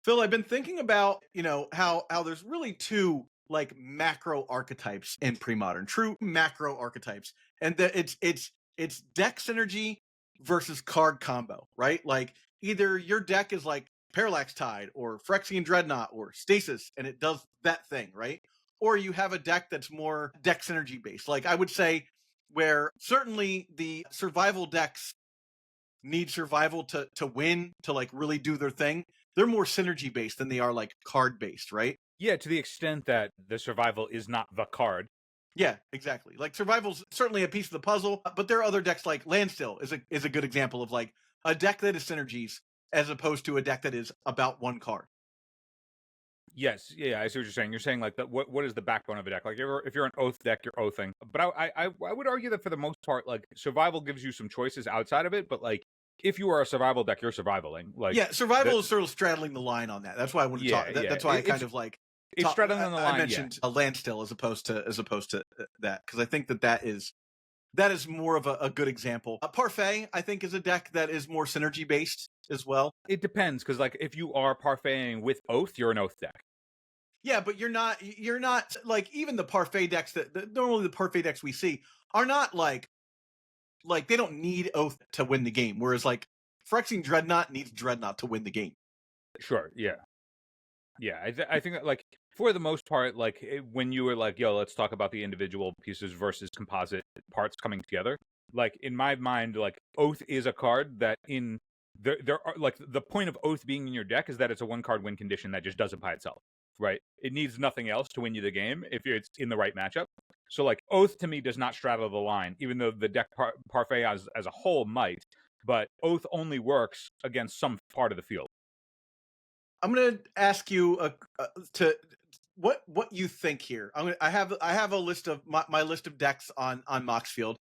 Phil, I've been thinking about, how there's really two like macro archetypes in pre-modern, true macro archetypes. And that it's deck synergy versus card combo, right? Like either your deck is like Parallax Tide or Phyrexian Dreadnought or Stasis and it does that thing, right? Or you have a deck that's more deck synergy based. Like I would say where certainly the survival decks need survival to win, to like really do their thing. They're more synergy based than they are like card based, right? Yeah, to the extent that the survival is not the card. Yeah, exactly. Like survival's certainly a piece of the puzzle, but there are other decks like Landstill is a good example of like a deck that is synergies as opposed to a deck that is about one card. Yes, yeah, I see what you're saying. You're saying like what is the backbone of a deck? Like if you're an oath deck, you're oathing. But I would argue that for the most part, like survival gives you some choices outside of it. But like if you are a survival deck, you're survivaling. Like Yeah, survival is sort of straddling the line on that. That's why I want to yeah, talk. yeah. That's why I kind of like It's straddling on the line. I mentioned a Landstill as opposed to that because I think that is more of a good example. Parfait, I think, is a deck that is more synergy based as well. It depends because like if you are parfaiting with oath, you're an oath deck. Yeah, but you're not like even the parfait decks normally the parfait decks we see are not like they don't need oath to win the game. Whereas like Phyrexian Dreadnought needs Dreadnought to win the game. Sure, yeah. Yeah, I think that, like, for the most part, like, when you were like, yo, let's talk about the individual pieces versus composite parts coming together, like, in my mind, like, Oath is a card that there are, like, the point of Oath being in your deck is that it's a one-card win condition that just does it by itself, right? It needs nothing else to win you the game if it's in the right matchup. So, like, Oath to me does not straddle the line, even though the deck parfait as a whole might, but Oath only works against some part of the field. I'm gonna ask you to what you think here. I have a list of my list of decks on Moxfield,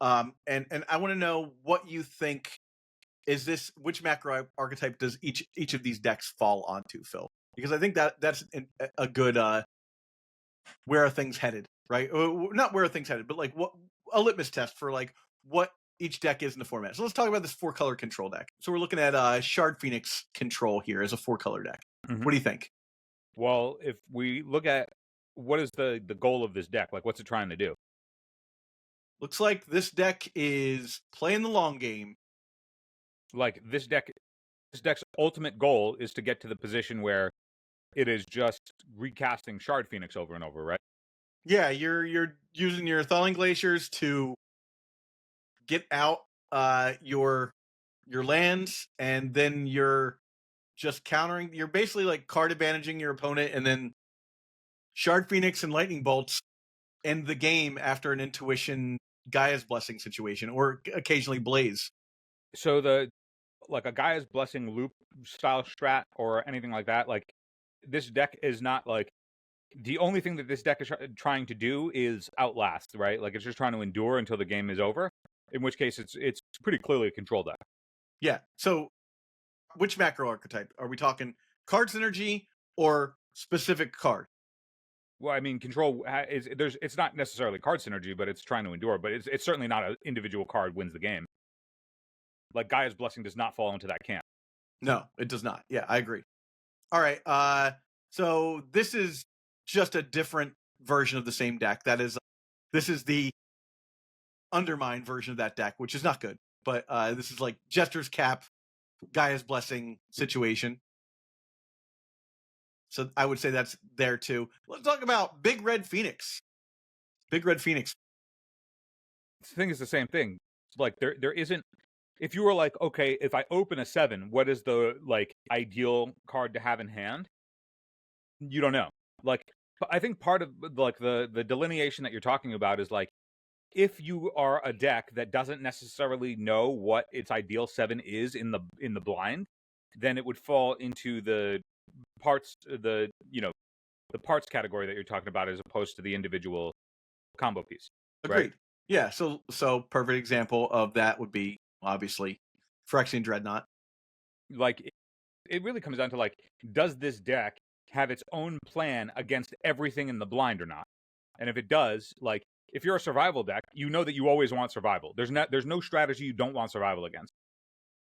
and I want to know what you think. Which macro archetype does each of these decks fall onto, Phil? Because I think that's a good where are things headed, right? Not where are things headed, but like what a litmus test for like what each deck is in the format. So let's talk about this 4-color control deck. So we're looking at Shard Phoenix control here as a 4-color deck. Mm-hmm. What do you think? Well, if we look at what is the goal of this deck, like what's it trying to do? Looks like this deck is playing the long game. Like this deck's ultimate goal is to get to the position where it is just recasting Shard Phoenix over and over, right? Yeah, you're using your Thawing Glaciers to get out your lands, and then you're just countering. You're basically like card advantaging your opponent, and then Shard Phoenix and Lightning Bolts end the game after an Intuition Gaia's Blessing situation, or occasionally Blaze. So like a Gaia's Blessing loop style strat or anything like that, like this deck is not like the only thing that this deck is trying to do is outlast, right? Like it's just trying to endure until the game is over. In which case, it's pretty clearly a control deck. Yeah. So, which macro archetype are we talking? Card synergy or specific card? Well, I mean, control it's not necessarily card synergy, but it's trying to endure. But it's certainly not an individual card wins the game. Like Gaia's Blessing does not fall into that camp. No, it does not. Yeah, I agree. All right. So this is just a different version of the same deck. This is the undermined version of that deck, which is not good. But this is like Jester's Cap, Gaia's Blessing situation. So I would say that's there too. Let's talk about Big Red Phoenix. Big Red Phoenix. The thing is the same thing. Like there isn't. If you were like, okay, if I open a 7, what is the like ideal card to have in hand? You don't know. Like, but I think part of like the delineation that you're talking about is like, if you are a deck that doesn't necessarily know what its ideal 7 is in the blind, then it would fall into the parts the parts category that you're talking about as opposed to the individual combo piece. Agreed. Right? Yeah. So perfect example of that would be obviously Phyrexian Dreadnought. Like it really comes down to like, does this deck have its own plan against everything in the blind or not? And if it does, like if you're a survival deck, you know that you always want survival. There's no strategy you don't want survival against.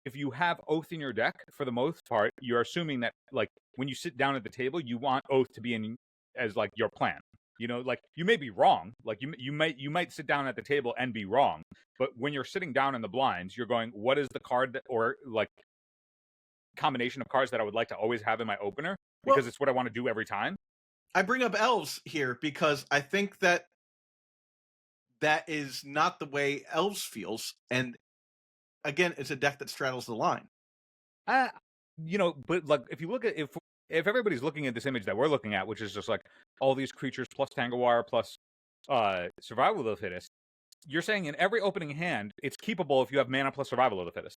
if you have Oath in your deck, for the most part, you're assuming that like when you sit down at the table, you want Oath to be in as like your plan. You know, like you may be wrong. Like you might sit down at the table and be wrong. But when you're sitting down in the blinds, you're going, what is the card that, or like combination of cards that I would like to always have in my opener because it's what I want to do every time. I bring up elves here because I think that is not the way elves feels, and again, it's a deck that straddles the line. You know, but like if you look at if everybody's looking at this image that we're looking at, which is just like all these creatures plus Tanglewire plus Survival of the Fittest, you're saying in every opening hand it's keepable if you have mana plus Survival of the Fittest,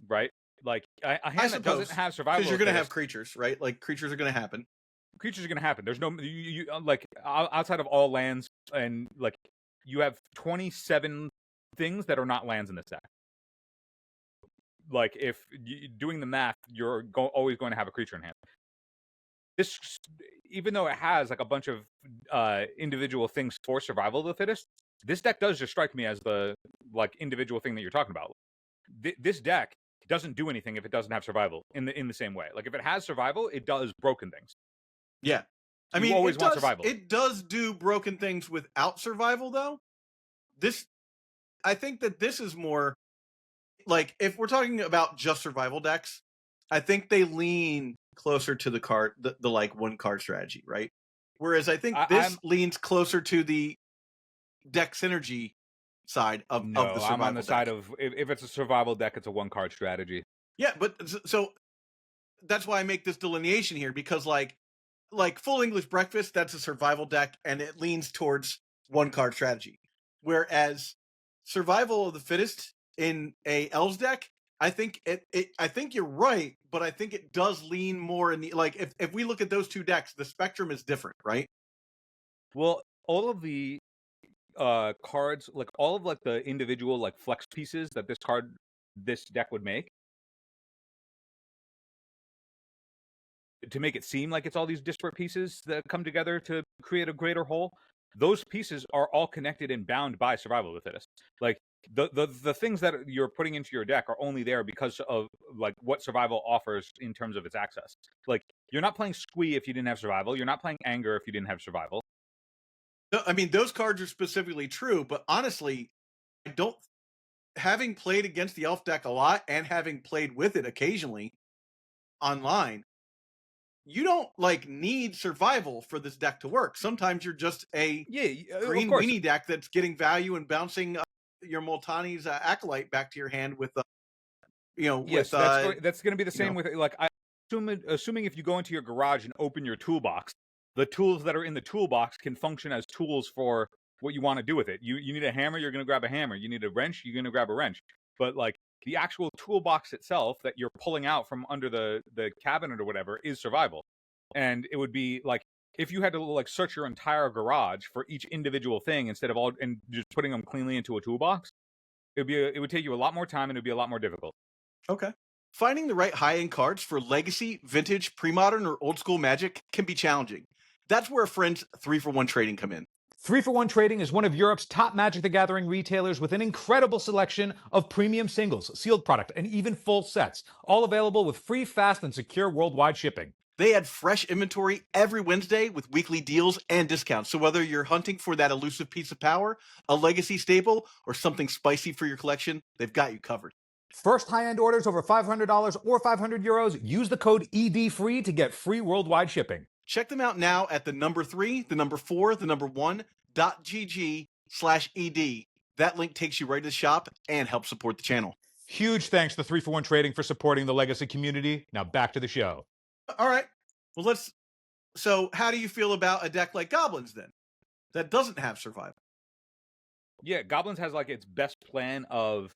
right? Like a hand that doesn't have Survival, because you're going to have creatures, right? Like creatures are going to happen. Creatures are going to happen. There's no you like outside of all lands, and like you have 27 things that are not lands in this deck. Like if doing the math, you're always going to have a creature in hand. This, even though it has like a bunch of individual things for Survival of the Fittest, this deck does just strike me as the like individual thing that you're talking about. This deck doesn't do anything if it doesn't have Survival in the same way. Like if it has Survival, it does broken things. Yeah. I mean, always want Survival. It does do broken things without Survival, though. I think that this is more like if we're talking about just Survival decks, I think they lean closer to the like one card strategy, right? Whereas I think this leans closer to the deck synergy side of the Survival. I'm on the side of if it's a Survival deck, it's a one card strategy. Yeah, but so that's why I make this delineation here, because like Full English Breakfast, that's a Survival deck and it leans towards one card strategy. Whereas Survival of the Fittest in a Elves deck, I think I think you're right, but I think it does lean more in the like if we look at those two decks, the spectrum is different, right? Well, all of the cards, like all of like the individual like flex pieces that this deck would make, to make it seem like it's all these disparate pieces that come together to create a greater whole, those pieces are all connected and bound by Survival of the Fittest. Like the things that you're putting into your deck are only there because of like what Survival offers in terms of its access. Like you're not playing Squee if you didn't have Survival. You're not playing Anger if you didn't have Survival. No, I mean, those cards are specifically true, but honestly, having played against the Elf deck a lot and having played with it occasionally online, you don't like need Survival for this deck to work. Sometimes you're just a green weenie deck that's getting value and bouncing your Multani's Acolyte back to your hand with, yes, that's going to be the same with like assuming if you go into your garage and open your toolbox, the tools that are in the toolbox can function as tools for what you want to do with it. You need a hammer, you're going to grab a hammer. You need a wrench, you're going to grab a wrench. But like the actual toolbox itself that you're pulling out from under the cabinet or whatever is Survival. And it would be like if you had to like search your entire garage for each individual thing instead of all and just putting them cleanly into a toolbox, it would take you a lot more time and it would be a lot more difficult. Okay. Finding the right high-end cards for Legacy, Vintage, Premodern, or Old School Magic can be challenging. That's where friends 3-for-1 Trading come in. 3-for-1 Trading is one of Europe's top Magic the Gathering retailers with an incredible selection of premium singles, sealed product, and even full sets, all available with free, fast, and secure worldwide shipping. They add fresh inventory every Wednesday with weekly deals and discounts. So whether you're hunting for that elusive piece of power, a legacy staple, or something spicy for your collection, they've got you covered. First high-end orders over $500 or 500 euros, use the code EDFREE to get free worldwide shipping. Check them out now at the number 3, the number 4, the number 1.gg/ED. That link takes you right to the shop and helps support the channel. Huge thanks to 3-for-1 Trading for supporting the Legacy community. Now back to the show. All right. Well, so how do you feel about a deck like Goblins then? That doesn't have Survival. Yeah, Goblins has like its best plan of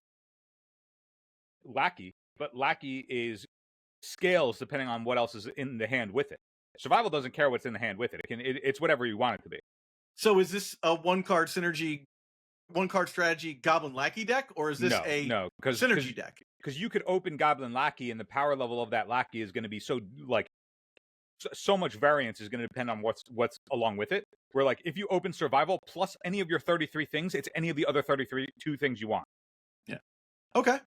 Lackey, but Lackey is scales depending on what else is in the hand with it. Survival doesn't care what's in the hand with it. It's whatever you want it to be. So is this a one-card strategy Goblin Lackey deck, or is this synergy deck? Because you could open Goblin Lackey, and the power level of that Lackey is going to be so much variance is going to depend on what's along with it. Where like if you open Survival plus any of your 33 things, it's any of the other 32 things you want. Yeah. Okay.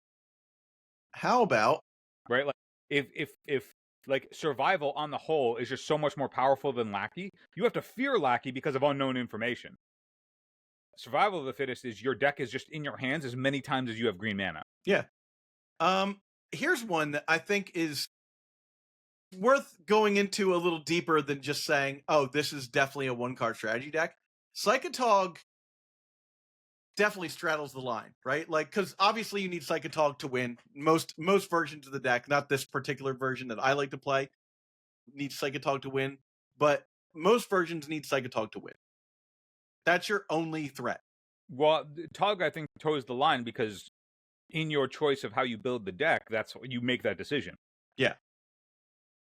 How about right? Like if like survival on the whole is just so much more powerful than lackey, you have to fear lackey because of unknown information. Survival of the fittest is your deck is just in your hands as many times as you have green mana. yeah? Here's one that I think is worth going into a little deeper than just saying, "Oh, this is definitely a one-card strategy deck." Psychotog definitely straddles the line, right? Like, because obviously you need Psychotog to win. Most versions of the deck, not this particular version that I like to play, needs Psychotog to win, but most versions need Psychotog to win. That's your only threat. Well, Tog I think toes the line because in your choice of how you build the deck, that's what you make that decision. Yeah.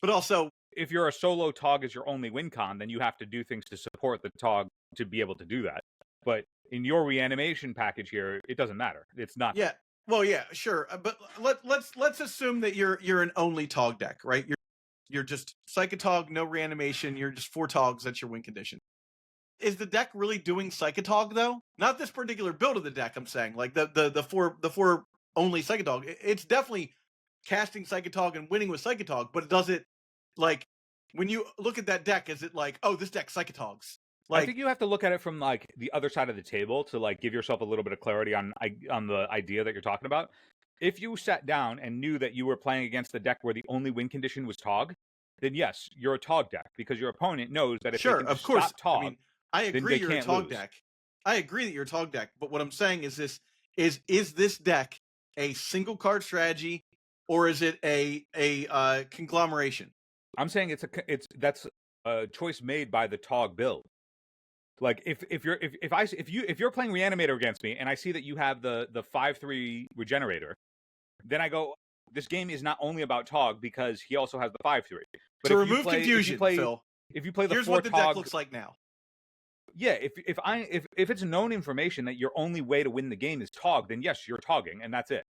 But also, if you're a solo Tog as your only win con, then you have to do things to support the Tog to be able to do that. But in your reanimation package here, it doesn't matter. It's not. yeah. Well, yeah, sure. But let's assume that you're an only Tog deck, right? You're just Psychotog, no reanimation. You're just 4 Togs. That's your win condition. Is the deck really doing Psychotog though? Not this particular build of the deck. I'm saying like the four only Psychotog. It's definitely casting Psychotog and winning with Psychotog, but does it like when you look at that deck? Is it like, oh, this deck Psychotogs? Like, I think you have to look at it from like the other side of the table to like give yourself a little bit of clarity on the idea that you're talking about. If you sat down and knew that you were playing against the deck where the only win condition was Tog, then yes, you're a Tog deck because your opponent knows that if sure, they can of course. stop Tog, I mean, I agree you're a can't Tog lose. deck. I agree that you're a Tog deck, but what I'm saying is is this deck a single card strategy or is it a conglomeration? I'm saying that's a choice made by the Tog build. Like if you're playing Reanimator against me and I see that you have the 5/3 Regenerator, then I go, this game is not only about Tog because he also has the 5/3. But to remove confusion, Phil, if you play the here's 4 what the Tog, deck looks like now. Yeah, if it's known information that your only way to win the game is Tog, then yes, you're Togging, and that's it.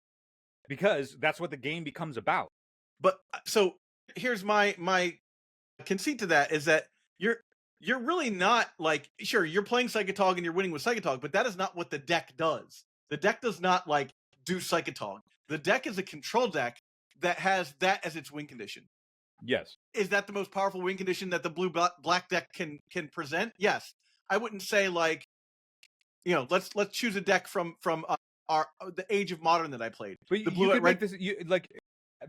Because that's what the game becomes about. But so here's my conceit to that is that you're really not like, sure, you're playing Psychotog and you're winning with Psychotog, but that is not what the deck does. The deck does not like do Psychotog. The deck is a control deck that has that as its win condition. Yes. Is that the most powerful win condition that the blue black deck can present? Yes. I wouldn't say like, you know, let's choose a deck from the Age of Modern that I played. But the blue you could red... make this like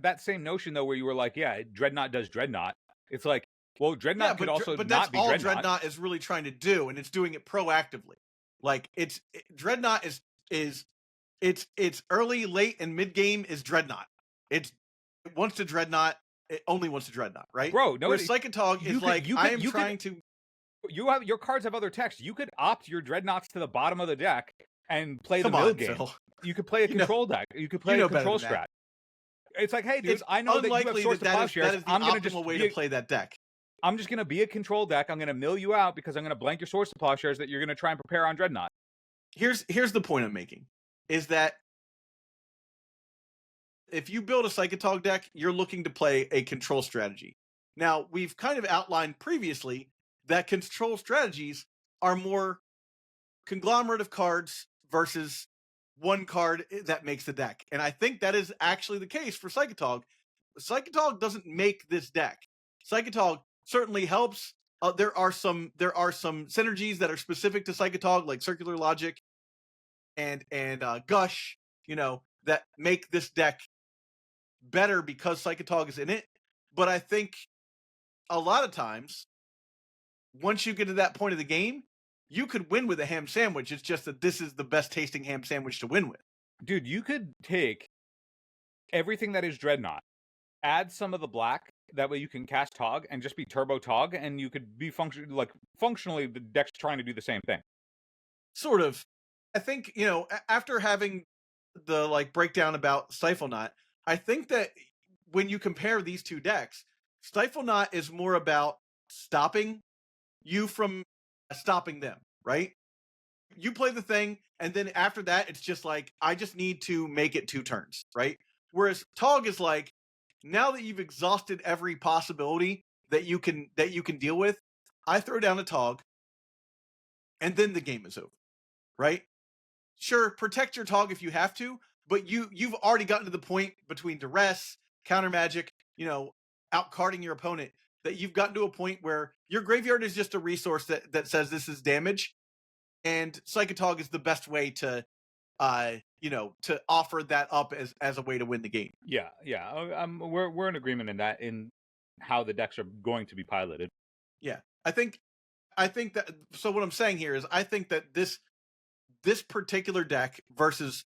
that same notion though, where you were like, yeah, Dreadnought does Dreadnought. It's like, well, Dreadnought could also but not that's be all Dreadnought is really trying to do, and it's doing it proactively. Like Dreadnought is it's early, late, and mid game is Dreadnought. It wants to Dreadnought. It only wants to Dreadnought, right? Bro, no. Whereas Psychotog is like, I am trying to. You have your cards have other text. You could opt your Dreadnoughts to the bottom of the deck and play the Come mill on, game. Phil. You could play a control deck. You could play a control strat. It's like, hey, dude, I know that you have Source to Plowshares. That is the optimal way to play that deck. I'm just going to be a control deck. I'm going to mill you out because I'm going to blank your Source to Plowshares that you're going to try and prepare on Dreadnought. Here's the point I'm making, is that if you build a Psychotog deck, you're looking to play a control strategy. Now, we've kind of outlined previously that control strategies are more conglomerate of cards versus one card that makes the deck. And I think that is actually the case for Psychotog. Psychotog doesn't make this deck. Psychotog certainly helps. There are some synergies that are specific to Psychotog, like Circular Logic and Gush, you know, that make this deck better because Psychotog is in it. But I think a lot of times, once you get to that point of the game, you could win with a ham sandwich. It's just that this is the best tasting ham sandwich to win with. Dude, you could take everything that is Dreadnought, add some of the black, that way you can cast Tog and just be Turbo Tog, and you could be functionally the deck's trying to do the same thing. Sort of. I think, you know, after having the like breakdown about Stifle Knot, I think that when you compare these two decks, Stifle Knot is more about stopping you from stopping them, right? You play the thing, and then after that, it's just like, I just need to make it 2 turns, right? Whereas Tog is like, now that you've exhausted every possibility that you can deal with, I throw down a Tog, and then the game is over, right? Sure, protect your Tog if you have to, but you've already gotten to the point between duress, counter magic, outcarding your opponent, that you've gotten to a point where your graveyard is just a resource that says this is damage, and Psychotog is the best way to to offer that up as a way to win the game. Yeah. We're in agreement in how the decks are going to be piloted. Yeah, I think that. So what I'm saying here is, I think that this particular deck versus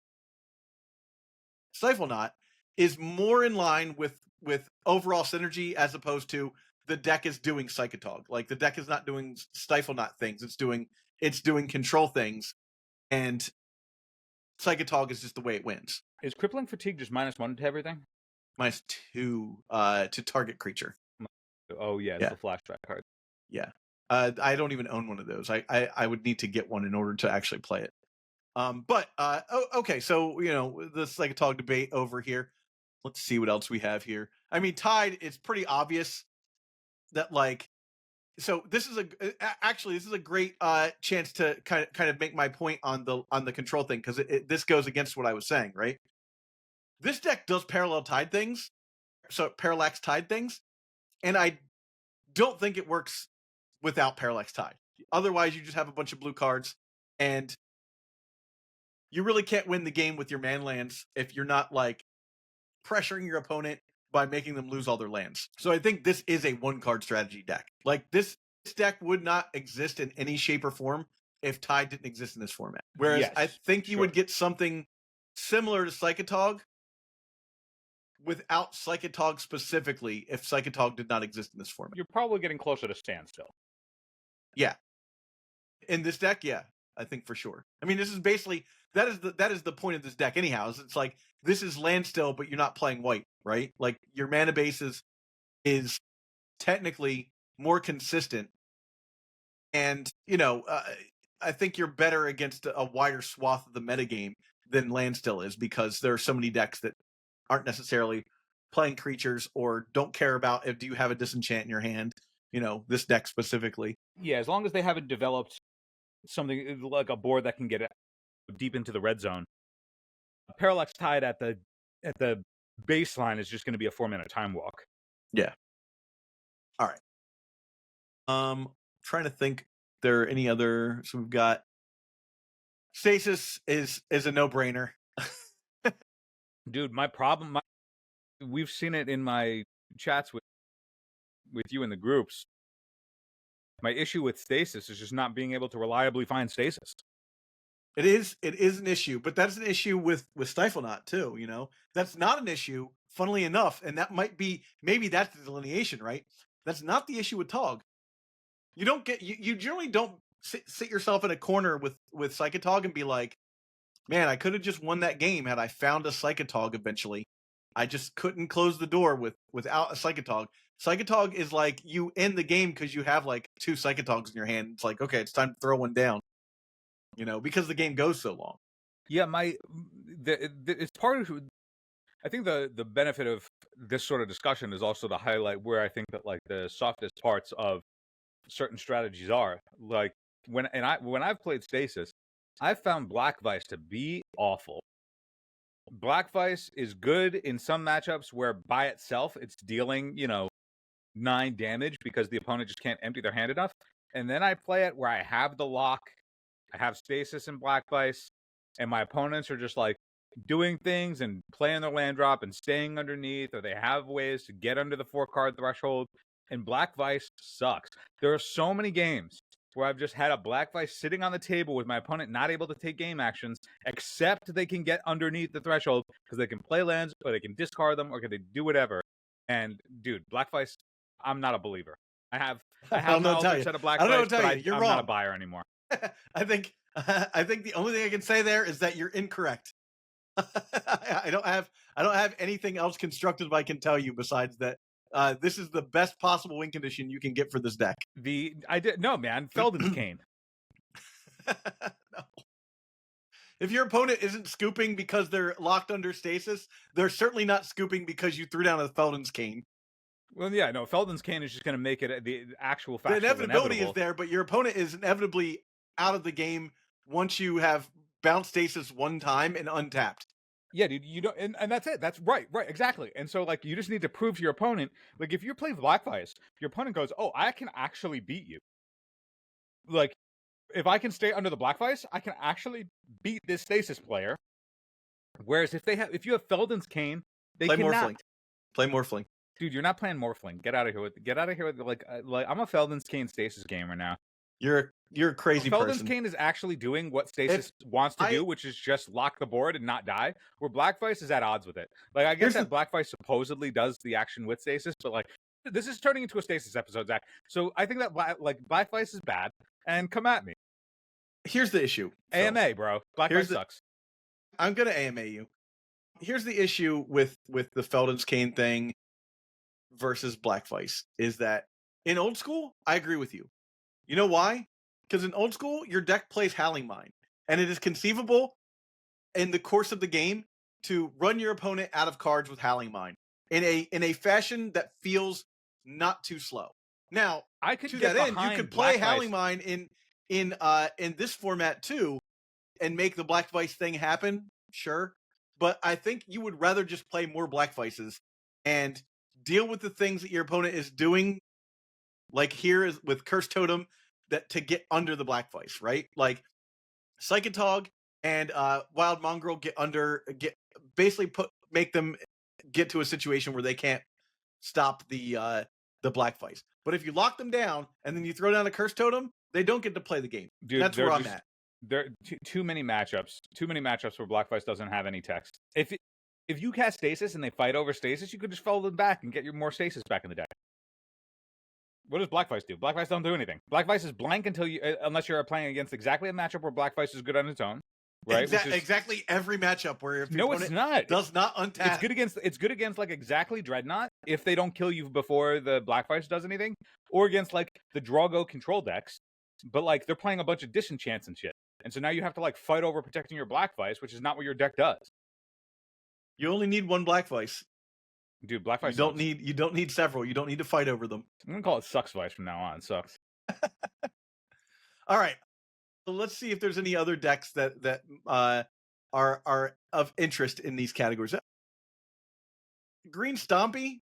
Stifle Knot is more in line with overall synergy, as opposed to the deck is doing Psychotog. Like, the deck is not doing Stifle Knot things; it's doing control things, and Psychotog is just the way it wins. Is Crippling Fatigue just -1 to everything? -2 to target creature. Oh yeah, it's the flash drive card. Yeah. I don't even own one of those. I would need to get one in order to actually play it. Okay, so the Psychotog debate over here. Let's see what else we have here. I mean, Tide, it's pretty obvious that, like, so this is a great chance to kind of make my point on the control thing, because this goes against what I was saying, right? This deck does parallel Tide things, so Parallax Tide things, and I don't think it works without Parallax Tide. Otherwise, you just have a bunch of blue cards, and you really can't win the game with your man lands if you're not, like, pressuring your opponent by making them lose all their lands. So I think this is a one-card strategy deck. Like, this deck would not exist in any shape or form if Tide didn't exist in this format. Whereas Yes, I think you would get something similar to Psychotog without Psychotog specifically if Psychotog did not exist in this format. You're probably getting closer to standstill. Yeah. In this deck, yeah, I think for sure. I mean, this is basically, that is the point of this deck anyhow. It's like, this is land still, but you're not playing white, right? Like, your mana base is technically more consistent, and I think you're better against a wider swath of the metagame than land still is, because there are so many decks that aren't necessarily playing creatures or don't care about if do you have a disenchant in your hand. This deck specifically. Yeah, as long as they haven't developed something like a board that can get deep into the red zone. Parallax Tide at the baseline is just going to be a 4-minute time walk. Yeah. All right. Trying to think, there are any other. So we've got Stasis is a no-brainer. Dude, my problem, we've seen it in my chats with you in the groups. My issue with Stasis is just not being able to reliably find Stasis. It is an issue, but that's an issue with Stifle Knot too. That's not an issue, funnily enough, and that might be, maybe that's the delineation, right? That's not the issue with Tog. You generally don't sit yourself in a corner with Psychotog and be like, man, I could have just won that game had I found a Psychotog eventually. I just couldn't close the door without a Psychotog. Psychotog is like, you end the game because you have like 2 Psychotogs in your hand. It's like, okay, it's time to throw one down. Because the game goes so long. Yeah, it's part of. I think the benefit of this sort of discussion is also to highlight where I think that, like, the softest parts of certain strategies are. Like, when I've played Stasis, I've found Black Vice to be awful. Black Vice is good in some matchups where by itself it's dealing 9 damage because the opponent just can't empty their hand enough. And then I play it where I have the lock, I have Stasis and Black Vice, and my opponents are just like doing things and playing their land drop and staying underneath, or they have ways to get under the 4-card threshold, and Black Vice sucks. There are so many games where I've just had a Black Vice sitting on the table with my opponent not able to take game actions, except they can get underneath the threshold because they can play lands, or they can discard them, or can they do whatever. And dude, Black Vice, I'm not a believer. I have an alternate set of Black Vice, but I'm not a buyer anymore. I think the only thing I can say there is that you're incorrect. I don't have anything else constructive I can tell you besides that this is the best possible win condition you can get for this deck. No, man, Felden's Cane. No. If your opponent isn't scooping because they're locked under Stasis, they're certainly not scooping because you threw down a Felden's Cane. Well, yeah, no, Felden's Cane is just going to make it the actual fact. The inevitability is there, but your opponent is inevitably out of the game once you have bounced Stasis one time and untapped. Yeah, dude, you don't, and that's it. That's right, exactly. And so, like, you just need to prove to your opponent, like, if you're playing Black Vice, your opponent goes, "Oh, I can actually beat you." Like, if I can stay under the Black Vice, I can actually beat this Stasis player. Whereas if you have Felden's Cane, they Play cannot. Morphling. Play Morphling. Dude, you're not playing Morphling. Get out of here with like I'm a Felden's Cane Stasis gamer now. You're a crazy Felden's person. Cane is actually doing what Stasis wants to do, which is just lock the board and not die. Where Black Vice is at odds with it. Like, I guess that Black Vice supposedly does the action with Stasis, but like, this is turning into a Stasis episode, Zach. So I think that Black Vice is bad, and come at me. Here's the issue. Phil. AMA, bro. Black Vice sucks. I'm gonna AMA you. Here's the issue with the Felden's Cane thing versus Black Vice is that in old school, I agree with you. You know why? Because in old school, your deck plays Howling Mine, and it is conceivable in the course of the game to run your opponent out of cards with Howling Mine in a fashion that feels not too slow. Now, I could to get that end, you could play Black Howling Mine in this format too, and make the Black Vice thing happen. Sure, but I think you would rather just play more Black Vices and deal with the things that your opponent is doing, like here is with Curse Totem, that to get under the Black Vice, right? Like Psychotog and Wild Mongrel make them get to a situation where they can't stop the Black Vice. But if you lock them down and then you throw down a Curse Totem, they don't get to play the game. Dude, that's where I'm at. There are too many matchups. Too many matchups where Black Vice doesn't have any text. If you cast Stasis and they fight over Stasis, you could just follow them back and get your more Stasis back in the deck. What does Black Vice do? Black Vice don't do anything. Black Vice is blank unless you're playing against exactly a matchup where Black Vice is good on its own, right? Exactly every matchup where it's not. Does not untap. It's good against like exactly Dreadnought if they don't kill you before the Black Vice does anything, or against like the Drago control decks, but like they're playing a bunch of disenchants and shit, and so now you have to like fight over protecting your Black Vice, which is not what your deck does. You only need one Black Vice. Dude, Black Vice. You don't need several. You don't need to fight over them. I'm gonna call it Sucks Vice from now on. Sucks. All right. So let's see if there's any other decks that are of interest in these categories. Green Stompy,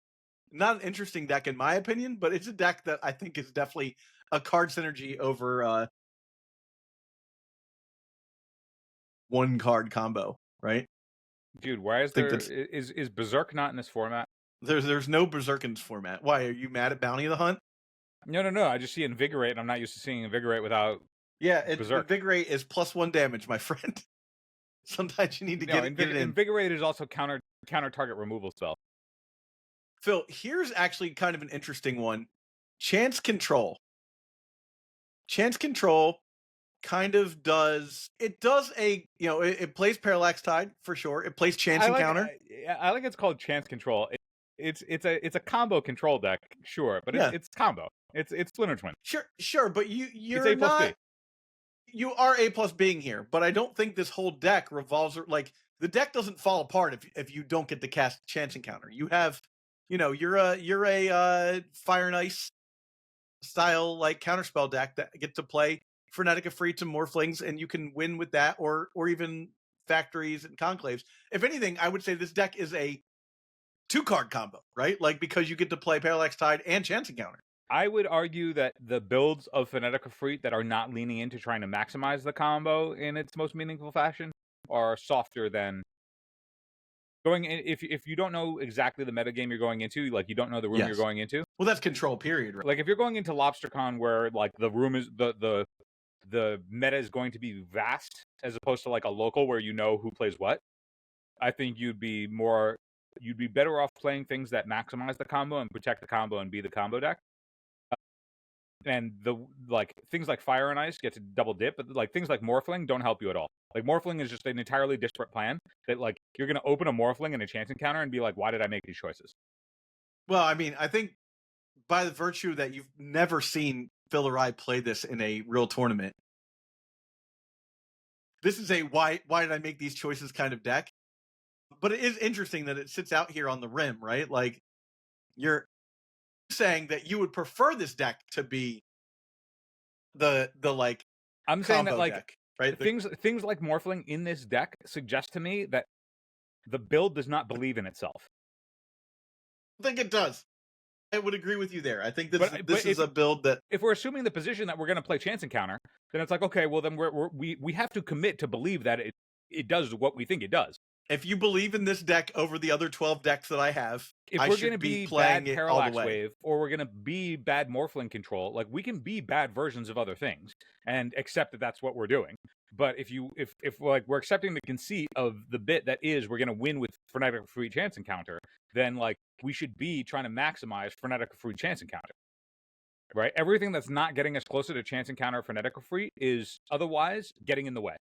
not an interesting deck in my opinion, but it's a deck that I think is definitely a card synergy over one card combo, right? Dude, why is Berserk not in this format? There's no Berserk in this format. Why, are you mad at Bounty of the Hunt? No. I just see Invigorate, and I'm not used to seeing Invigorate without Berserk. Invigorate is +1 damage, my friend. Sometimes you need to get it in. Invigorate is also counter target removal spell. Phil, here's actually kind of an interesting one. Chance Control. Chance Control kind of does it plays Parallax Tide for sure. It plays Chance Encounter. I like it's called Chance Control. It's a combo control deck, sure, but it's combo. It's Splinter Twin. Sure, but you're it's A+B. You are A+ being here, but I don't think this whole deck revolves like the deck doesn't fall apart if you don't get to cast Chance Encounter. You have, you're a Fire and Ice style like counterspell deck that gets to play Frenetic Efreets and Morphlings, and you can win with that, or even Factories and Conclaves. If anything, I would say this deck is a 2-card combo, right? Like, because you get to play Parallax Tide and Chance Encounter. I would argue that the builds of Frenetic Efreet that are not leaning into trying to maximize the combo in its most meaningful fashion are softer than going in. If you don't know exactly the metagame you're going into, like you don't know the room you're going into. Well, that's control period, right? Like if you're going into LobsterCon where like the room is the meta is going to be vast as opposed to like a local where you know who plays what, I think you'd be better off playing things that maximize the combo and protect the combo and be the combo deck. And things like Fire and Ice get to double dip, but like things like Morphling don't help you at all. Like Morphling is just an entirely disparate plan that like you're going to open a Morphling and a Chance Encounter and be like, why did I make these choices? Well, I mean, I think by the virtue that you've never seen Phil or I play this in a real tournament, this is a why did I make these choices kind of deck. But it is interesting that it sits out here on the rim, right? Like you're saying that you would prefer this deck to be the like I'm saying that like deck, right? Things like Morphling in this deck suggest to me that The build does not believe in itself. I think it does. I would agree with you there. I think this But is a build that if we're assuming the position that we're going to play chance encounter, then it's like, okay, well then we have to commit to believe that it does what we think it does. if you believe in this deck over the other 12 decks that I have, If I we're should going to be be playing bad it all the Parallax way. Wave, or we're going to be bad Morphling Control, like we can be bad versions of other things and accept that that's what we're doing. But if like we're accepting the conceit of the bit that is we're going to win with Frenetic Free Chance Encounter, then like we should be trying to maximize Frenetic Free Chance Encounter. Right? Everything that's not getting us closer to Chance Encounter or Frenetic Free is otherwise getting in the way.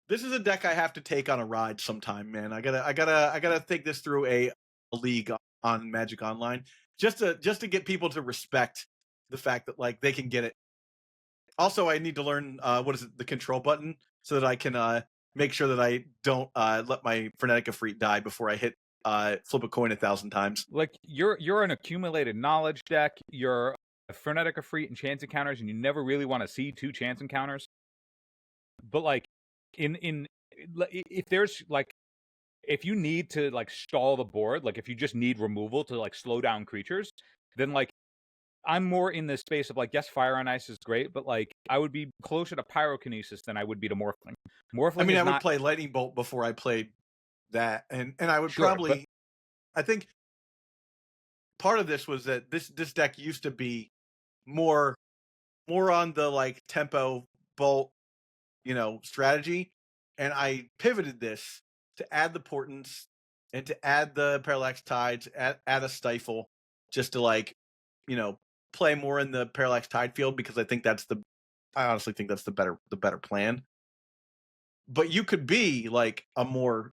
This is a deck I have to take on a ride sometime, man. I gotta think this through a league on Magic Online just to get people to respect the fact that like they can get it. Also, I need to learn what is it, the control button, so that I can make sure that I don't let my Frenetic Efreet die before I hit flip a coin 1,000 times. Like you're an accumulated knowledge deck. You're a Frenetic Efreet and Chance Encounters, and you never really want to see 2 Chance Encounters. But like if there's like if you need to like stall the board, like if you just need removal to like slow down creatures, then like I'm more in the space of like, yes, Fire on Ice is great, but like I would be closer to Pyrokinesis than I would be to Morphling. Morphling I mean, is I would not... play Lightning Bolt before I played that, and I would Sure, probably. I think part of this was that this deck used to be more on the like tempo bolt, strategy, and I pivoted this to add the portents and to add the Parallax Tides, add a stifle, just to like, play more in the Parallax Tide field, because I honestly think that's the better plan. But you could be like a more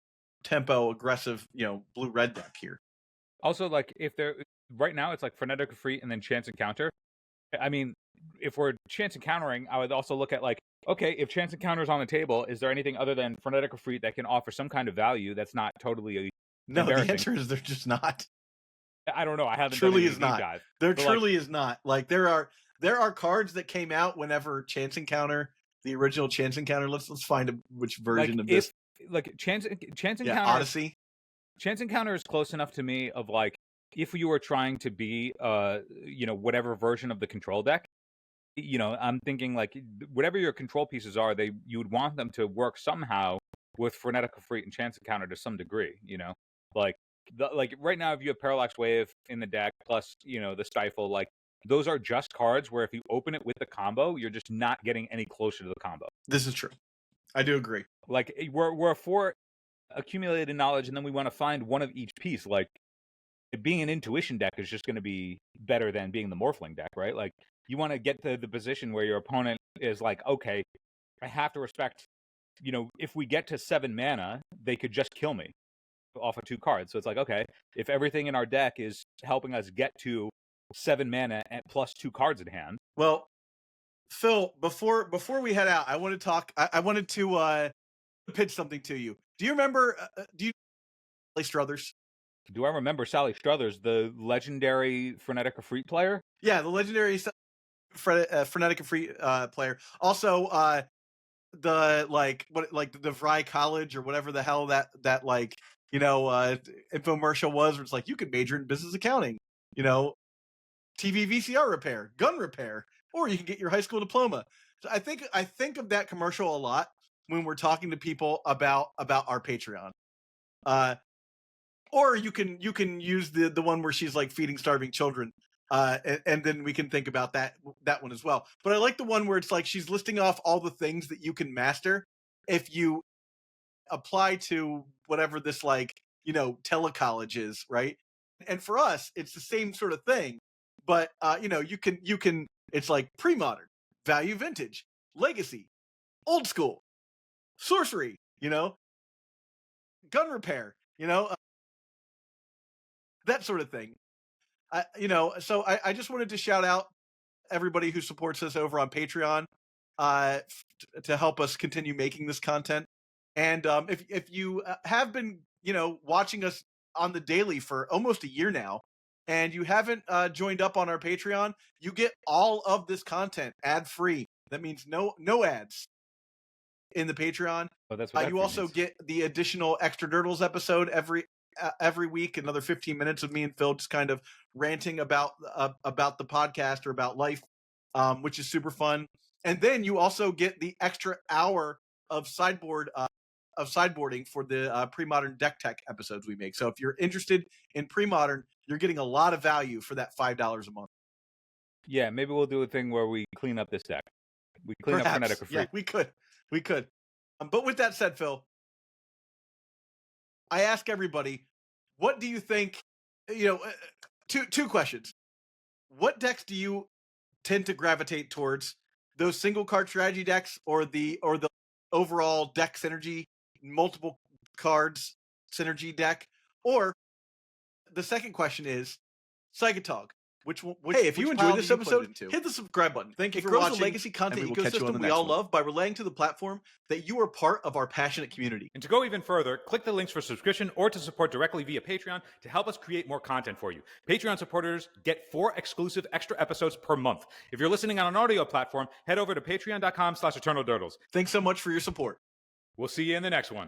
tempo aggressive, blue red deck here. Also, like if they're right now, it's like Frenetic Efreet and then Chance Encounter. I mean, if we're Chance Encountering, I would also look at like, okay, if Chance Encounter's on the table, is there anything other than Frenetic Efreet that can offer some kind of value that's not totally No, the answer is they're just not. I don't know. I haven't truly done any is deep not. dive. There truly is not. Like there are cards that came out whenever Chance Encounter, the original Chance Encounter. Let's find which version of this. Like Chance Encounter, Odyssey. Chance Encounter is close enough to me of like if you were trying to be whatever version of the control deck. I'm thinking like whatever your control pieces are, you would want them to work somehow with Frenetic Efreet and Chance Encounter to some degree. Like right now, if you have Parallax Wave in the deck plus the Stifle, like those are just cards where if you open it with the combo, you're just not getting any closer to the combo. This is true. I do agree. Like we're for accumulated knowledge, and then we want to find one of each piece. Like being an intuition deck is just going to be better than being the Morphling deck, right? Like you want to get to the position where your opponent is like, okay, I have to respect, if we get to 7 mana, they could just kill me off of 2 cards. So it's like, okay, if everything in our deck is helping us get to 7 mana and plus 2 cards in hand. Well, Phil, before we head out, I want to talk. I wanted to pitch something to you. Do you remember? Do you play Struthers? Do I remember Sally Struthers, the legendary Frenetic Efreet player? Yeah, the legendary Frenetic Efreet player. Also, the the DeVry College or whatever the hell that infomercial was, where it's like you could major in business accounting, TV VCR repair, gun repair, or you can get your high school diploma. So I think of that commercial a lot when we're talking to people about our Patreon. Or you can use the one where she's like feeding starving children. And then we can think about that one as well. But I like the one where it's like she's listing off all the things that you can master if you apply to whatever this telecollege is, right? And for us, it's the same sort of thing. But you can it's like Premodern, value vintage, legacy, old school, sorcery, gun repair, that sort of thing. So I just wanted to shout out everybody who supports us over on Patreon to help us continue making this content. And if you have been, watching us on the daily for almost a year now, and you haven't joined up on our Patreon, you get all of this content ad-free. That means no ads. in the Patreon. Oh, that's what that You thing also is. get the additional Extra Durdles episode every week, another 15 minutes of me and Phil just kind of ranting about the podcast or about life, which is super fun. And then you also get the extra hour of sideboarding for the Premodern deck tech episodes we make. So if you're interested in Premodern, you're getting a lot of value for that $5 a month. Yeah, maybe we'll do a thing where we clean up this deck. We clean up Frenetic for free. Yeah, we could. But with that said, Phil, I ask everybody, what do you think? Two questions. What decks do you tend to gravitate towards? Those single card strategy decks, or the overall deck synergy, multiple cards synergy deck? Or the second question is Psychotog. Hey, if you enjoyed this episode, hit the subscribe button. Thank you for watching. It grows the legacy content ecosystem we all love by relaying to the platform that you are part of our passionate community. And to go even further, click the links for subscription or to support directly via Patreon to help us create more content for you. Patreon supporters get 4 exclusive extra episodes per month. If you're listening on an audio platform, head over to patreon.com/eternaldurdles. Thanks so much for your support. We'll see you in the next one.